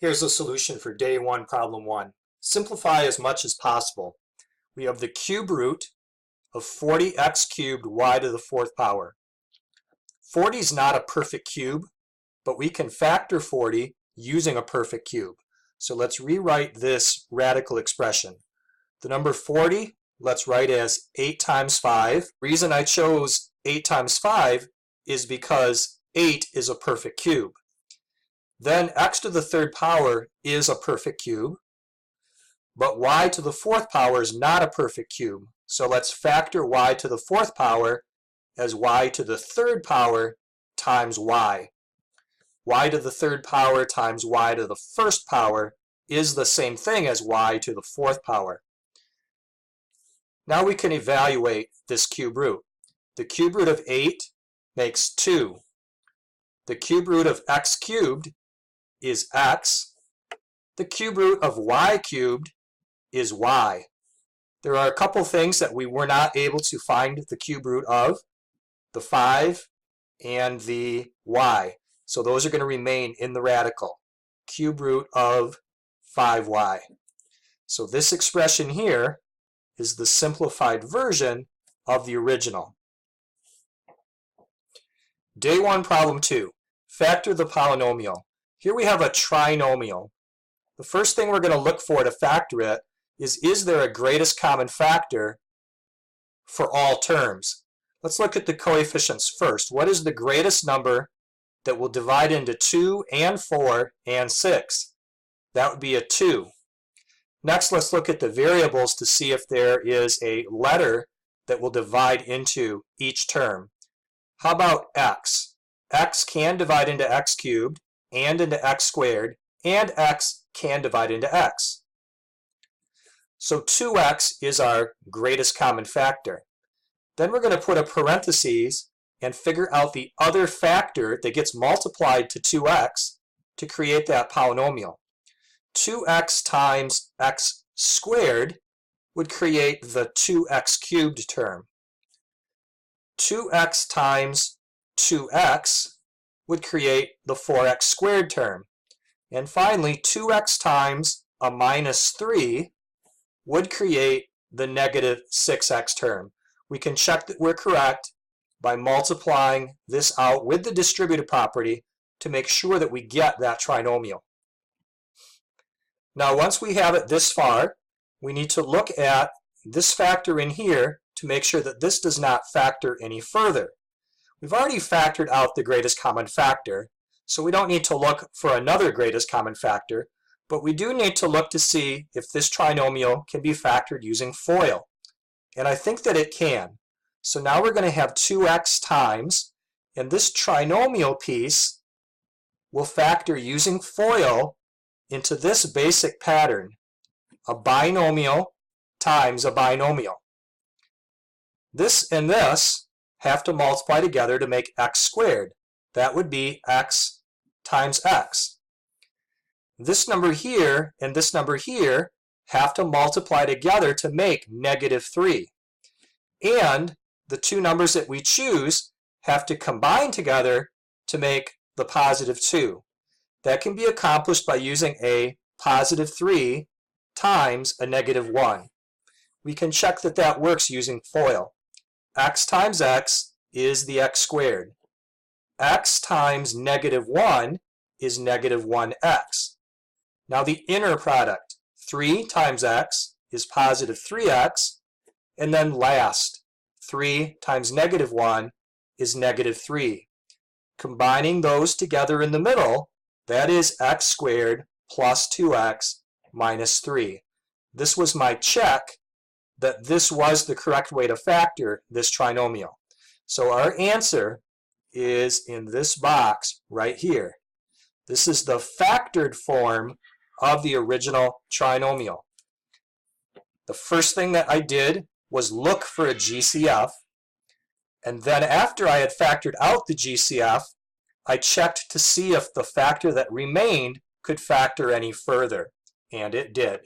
Here's a solution for day one, problem one. Simplify as much as possible. We have the cube root of 40x cubed y to the fourth power. 40 is not a perfect cube, but we can factor 40 using a perfect cube. So let's rewrite this radical expression. The number 40, let's write as 8 times 5. The reason I chose 8 times 5 is because 8 is a perfect cube. Then x to the third power is a perfect cube, but y to the fourth power is not a perfect cube. So let's factor y to the fourth power as y to the third power times y. Y to the third power times y to the first power is the same thing as y to the fourth power. Now we can evaluate this cube root. The cube root of 8 makes 2. The cube root of x cubed is x. The cube root of y cubed is y. There are a couple things that we were not able to find the cube root of, the 5 and the y. So those are going to remain in the radical. Cube root of 5y. So this expression here is the simplified version of the original. Day one, problem 2. Factor the polynomial. Here we have a trinomial. The first thing we're going to look for to factor it is there a greatest common factor for all terms? Let's look at the coefficients first. What is the greatest number that will divide into 2 and 4 and 6? That would be a 2. Next, let's look at the variables to see if there is a letter that will divide into each term. How about x? X can divide into x cubed and into x squared, and x can divide into x. So 2x is our greatest common factor. Then we're going to put a parenthesis and figure out the other factor that gets multiplied to 2x to create that polynomial. 2x times x squared would create the 2x cubed term. 2x times 2x would create the 4x squared term. And finally, 2x times a minus 3 would create the negative 6x term. We can check that we're correct by multiplying this out with the distributive property to make sure that we get that trinomial. Now, once we have it this far, we need to look at this factor in here to make sure that this does not factor any further. We've already factored out the greatest common factor, so we don't need to look for another greatest common factor, but we do need to look to see if this trinomial can be factored using FOIL. And I think that it can. So now we're going to have 2x times, and this trinomial piece will factor using FOIL into this basic pattern, a binomial times a binomial. This and this have to multiply together to make x squared. That would be x times x. This number here and this number here have to multiply together to make negative 3. And the two numbers that we choose have to combine together to make the positive 2. That can be accomplished by using a positive 3 times a negative 1. We can check that that works using FOIL. X times x is the x squared. X times negative 1 is negative 1x. Now the inner product, 3 times x is positive 3x, and then last, 3 times negative 1 is negative 3. Combining those together in the middle, that is x squared plus 2x minus 3. This was my check that this was the correct way to factor this trinomial. So our answer is in this box right here. This is the factored form of the original trinomial. The first thing that I did was look for a GCF, and then after I had factored out the GCF, I checked to see if the factor that remained could factor any further, and it did.